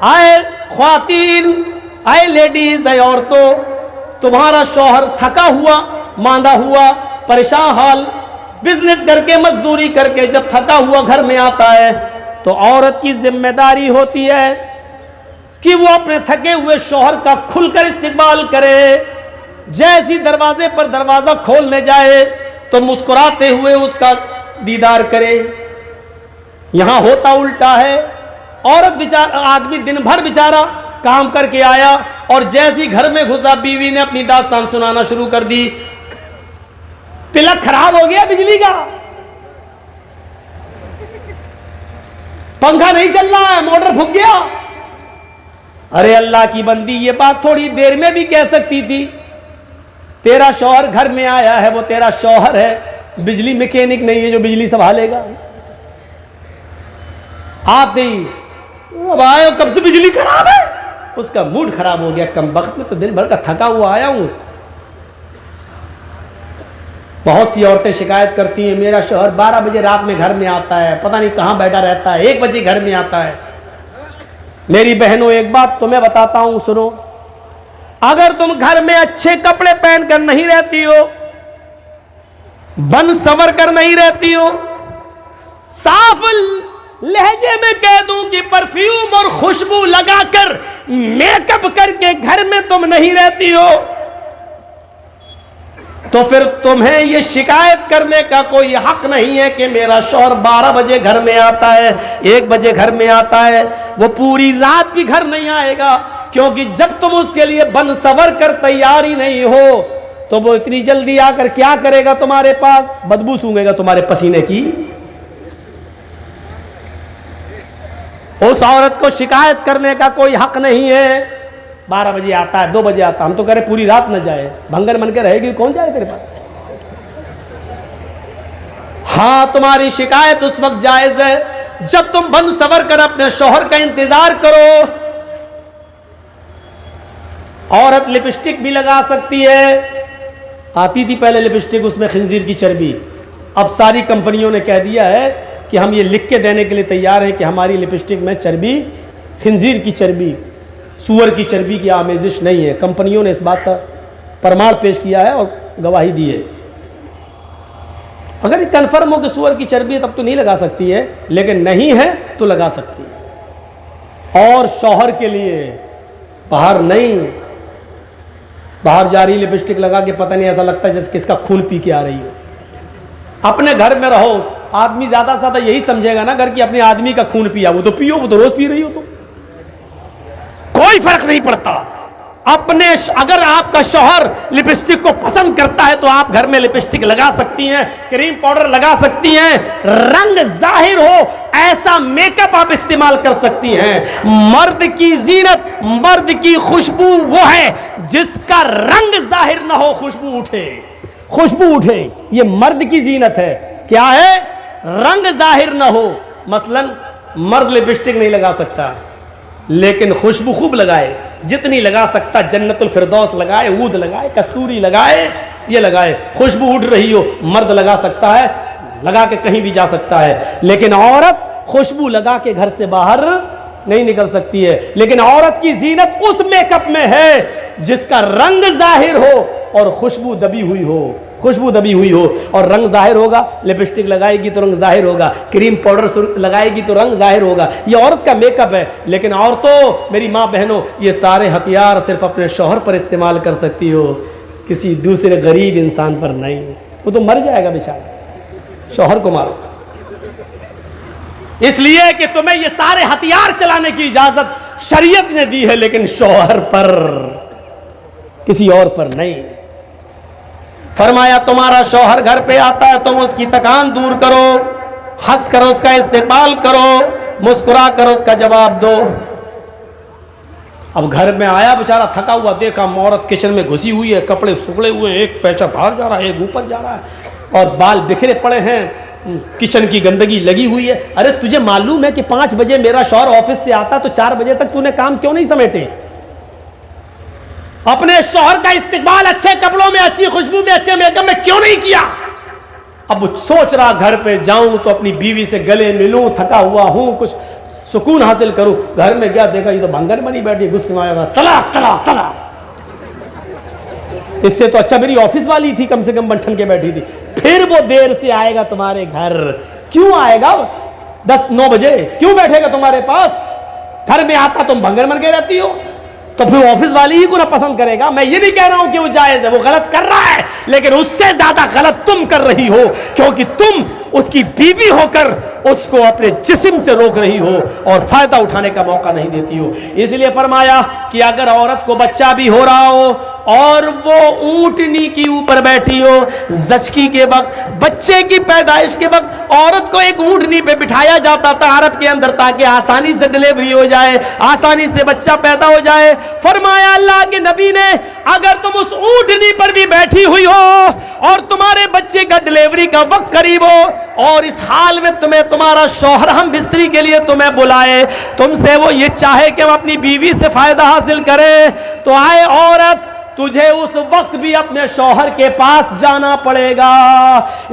आए ख्वातीन, आए लेडीज, आए औरतों, तुम्हारा शौहर थका हुआ, मांदा हुआ, परेशान हाल, बिजनेस करके मजदूरी करके जब थका हुआ घर में आता है तो औरत की जिम्मेदारी होती है कि वो अपने थके हुए शौहर का खुलकर इस्तेमाल करे। जैसी दरवाजे पर दरवाजा खोलने जाए तो मुस्कुराते हुए उसका दीदार करे। यहां होता उल्टा है, औरत बेचारा, आदमी दिन भर बेचारा काम करके आया और जैसी घर में घुसा बीवी ने अपनी दास्तान सुनाना शुरू कर दी। प्लग खराब हो गया बिजली का, पंखा नहीं चल रहा है, मोटर फूक गया। अरे अल्लाह की बंदी, ये बात थोड़ी देर में भी कह सकती थी। तेरा शौहर घर में आया है, वो तेरा शौहर है, बिजली मैकेनिक नहीं है जो बिजली संभालेगा। आते ही अब आए, कब से बिजली खराब है, उसका मूड खराब हो गया। कम वक्त में तो दिन भर का थका हुआ आया हूं। बहुत सी औरतें शिकायत करती हैं, मेरा शौहर 12 बजे रात में घर में आता है, पता नहीं कहां बैठा रहता है, 1 बजे घर में आता है। मेरी बहनों, एक बात तुम्हें बताता हूं, सुनो। अगर तुम घर में अच्छे कपड़े पहनकर नहीं रहती हो, बन संवर कर नहीं रहती हो, साफ लहजे में कह दूं कि परफ्यूम और खुशबू लगाकर मेकअप करके घर में तुम नहीं रहती हो, तो फिर तुम्हें यह शिकायत करने का कोई हक नहीं है कि मेरा शौहर 12 बजे घर में आता है, 1 बजे घर में आता है। वो पूरी रात भी घर नहीं आएगा, क्योंकि जब तुम उसके लिए बन सवर कर तैयार ही नहीं हो तो वो इतनी जल्दी आकर क्या करेगा तुम्हारे पास? बदबू सूंघेगा तुम्हारे पसीने की। उस औरत को शिकायत करने का कोई हक नहीं है। 12 बजे आता है, 2 बजे आता है, हम तो कह रहे पूरी रात न जाए, भंगर मन के रहेगी, कौन जाए तेरे पास? हाँ, तुम्हारी शिकायत उस वक्त जायज है जब तुम बन सवर कर अपने शौहर का इंतजार करो। औरत लिपस्टिक भी लगा सकती है। आती थी पहले लिपस्टिक, उसमें खिंजीर की चर्बी। अब सारी कंपनियों ने कह दिया है कि हम ये लिख के देने के लिए तैयार हैं कि हमारी लिपस्टिक में चर्बी, खिंजीर की चर्बी, सूअर की चर्बी की आमेजिश नहीं है। कंपनियों ने इस बात का प्रमाण पेश किया है और गवाही दी है। अगर ये कन्फर्म हो कि सूअर की चर्बी है तब तो नहीं लगा सकती है, लेकिन नहीं है तो लगा सकती है। और शौहर के लिए बाहर नहीं, बाहर जा रही लिपस्टिक लगा के पता नहीं, ऐसा लगता है जैसे किसका खून पी के आ रही हो। अपने घर में रहो, आदमी ज्यादा से ज्यादा यही समझेगा ना घर की अपने आदमी का खून पिया, वो तो पियो, वो तो रोज पी रही हो, तो कोई फर्क नहीं पड़ता। अपने अगर आपका शौहर लिपस्टिक को पसंद करता है तो आप घर में लिपस्टिक लगा सकती हैं, क्रीम पाउडर लगा सकती हैं, रंग जाहिर हो ऐसा मेकअप आप इस्तेमाल कर सकती हैं। मर्द की जीनत, मर्द की खुशबू वो है जिसका रंग जाहिर ना हो, खुशबू उठे, खुशबू उठे, ये मर्द की जीनत है। क्या है? रंग जाहिर ना हो। मसलन मर्द लिपस्टिक नहीं लगा सकता, लेकिन खुशबू खूब लगाए, जितनी लगा सकता, जन्नतुल फिरदौस लगाए, ऊद लगाए, कस्तूरी लगाए, ये लगाए, खुशबू उड़ रही हो, मर्द लगा सकता है, लगा के कहीं भी जा सकता है। लेकिन औरत खुशबू लगा के घर से बाहर नहीं निकल सकती है। लेकिन औरत की जीनत उस मेकअप में है जिसका रंग जाहिर हो और खुशबू दबी हुई हो, खुशबू दबी हुई हो और रंग जाहिर होगा। लिपस्टिक लगाएगी तो रंग जाहिर होगा, क्रीम पाउडर लगाएगी तो रंग जाहिर होगा। ये औरत का मेकअप है। लेकिन औरतों, मेरी माँ बहनों, ये सारे हथियार सिर्फ अपने शौहर पर इस्तेमाल कर सकती हो, किसी दूसरे गरीब इंसान पर नहीं। वो तो मर जाएगा बेचारा, शौहर को मारो। इसलिए कि तुम्हें ये सारे हथियार चलाने की इजाजत शरीयत ने दी है, लेकिन शौहर पर, किसी और पर नहीं। फरमाया तुम्हारा शौहर घर पे आता है, तुम उसकी थकान दूर करो, हंस कर उसका इस्तेमाल करो, मुस्कुरा कर उसका जवाब दो। अब घर में आया बेचारा थका हुआ, देखा औरत किचन में घुसी हुई है, कपड़े सुखड़े हुए हैं, एक पैसा बाहर जा रहा है, एक ऊपर जा रहा है और बाल बिखरे पड़े हैं, किचन की गंदगी लगी हुई है। अरे तुझे मालूम है कि 5 बजे मेरा शौहर ऑफिस से आता तो 4 बजे तक तूने काम क्यों नहीं समेटे? अपने शौहर का इस्तेमाल अच्छे कपड़ों में, अच्छी खुशबू में, अच्छे मेकअप में क्यों नहीं किया? अब सोच रहा घर पे जाऊं तो अपनी बीवी से गले मिलूं, थका हुआ हूं, कुछ सुकून हासिल करूं। घर में क्या देखा, ये तो भंगन बनी बैठी, गुस्से में आया, तलाक तलाक तलाक। इससे तो अच्छा मेरी ऑफिस वाली थी, कम से कम बंठन के बैठी थी। फिर वो देर से आएगा तुम्हारे घर, क्यों आएगा? 10-9 बजे क्यों बैठेगा तुम्हारे पास? घर में आता तुम भंगन बन के रहती हो, तो फिर ऑफिस वाली ही को ना पसंद करेगा। मैं ये नहीं कह रहा हूं कि वो जायज है, वो गलत कर रहा है, लेकिन उससे ज्यादा गलत तुम कर रही हो, क्योंकि तुम उसकी बीवी होकर उसको अपने जिस्म से रोक रही हो और फायदा उठाने का मौका नहीं देती हो। इसलिए फरमाया कि अगर औरत को बच्चा भी हो रहा हो और वो ऊंटनी के ऊपर बैठी हो, जचकी के वक्त, बच्चे की पैदाइश के वक्त औरत को एक ऊंटनी पे बिठाया जाता था अरब के अंदर, ताकि आसानी से डिलीवरी हो जाए, आसानी से बच्चा पैदा हो जाए। फरमाया अल्लाह के नबी ने, अगर तुम उस ऊंटनी पर भी बैठी हुई हो और तुम्हारे बच्चे का डिलीवरी का वक्त करीब हो और इस हाल में तुम्हें तुम्हारा शौहर हम बिस्तरी के लिए तुम्हें बुलाए, तुमसे वो ये चाहे कि हम अपनी बीवी से फायदा हासिल करें, तो आए औरत, तुझे उस वक्त भी अपने शौहर के पास जाना पड़ेगा,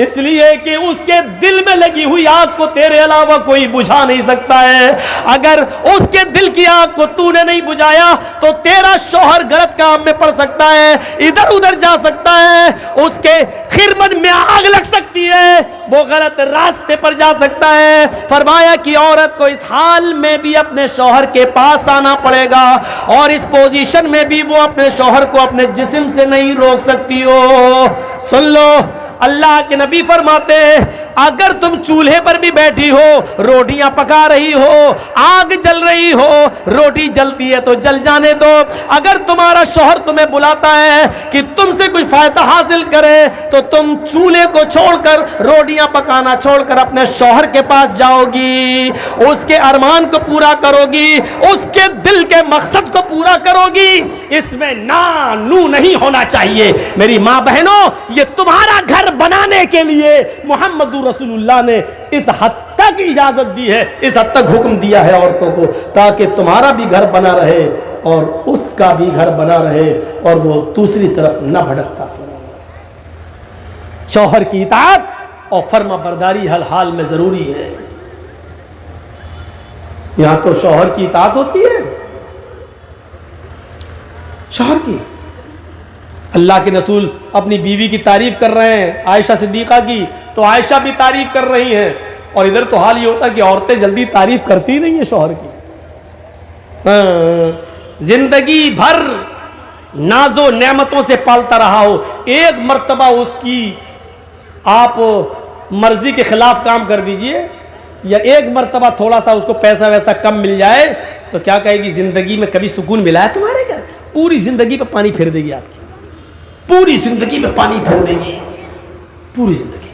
इसलिए कि उसके दिल में लगी हुई आग को तेरे अलावा कोई बुझा नहीं सकता है। अगर उसके दिल की आग को तूने नहीं बुझाया तो तेरा शौहर गलत काम में पड़ सकता है, इधर उधर जा सकता है, उसके खिरमन में आग लग सकती है, वो गलत रास्ते पर जा सकता है। फरमाया कि औरत को इस हाल में भी अपने शौहर के पास आना पड़ेगा और इस पोजीशन में भी वो अपने शौहर को अपने जिस्म से नहीं रोक सकती हो। सुन लो, अल्लाह के नबी फरमाते हैं, अगर तुम चूल्हे पर भी बैठी हो, रोटियां पका रही हो, आग जल रही हो, रोटी जलती है तो जल जाने दो। अगर तुम्हारा शौहर तुम्हें बुलाता है कि तुमसे कुछ फायदा हासिल करे, तो तुम चूल्हे को छोड़कर, रोटियां पकाना छोड़कर अपने शौहर के पास जाओगी, उसके अरमान को पूरा करोगी, उसके दिल के मकसद को पूरा करोगी। इसमें ना नू नहीं होना चाहिए। मेरी मां बहनों, ये तुम्हारा घर बनाने के लिए मोहम्मद रसूलुल्लाह ने इस हद तक इजाजत दी है, इस हद तक हुक्म दिया है औरतों को, ताकि तुम्हारा भी घर बना रहे और उसका भी घर बना रहे और वो दूसरी तरफ न भटकता। शौहर की इताअत और फर्मा बरदारी हर हाल में जरूरी है। यहां तो शौहर की इताअत होती है, शौहर की। अल्लाह के रसूल अपनी बीवी की तारीफ कर रहे हैं, आयशा सिद्दीक़ा की, तो आयशा भी तारीफ कर रही हैं। और इधर तो हाल ये होता है कि औरतें जल्दी तारीफ करती नहीं है शौहर की। जिंदगी भर नाजो नेमतों से पालता रहा हो, एक मर्तबा उसकी आप मर्जी के खिलाफ काम कर दीजिए, या एक मर्तबा थोड़ा सा उसको पैसा वैसा कम मिल जाए, तो क्या कहेगी, जिंदगी में कभी सुकून मिला है तुम्हारे घर? पूरी जिंदगी पे पानी फेर देगी आपकी, पूरी जिंदगी में पानी फेर देगी, पूरी जिंदगी।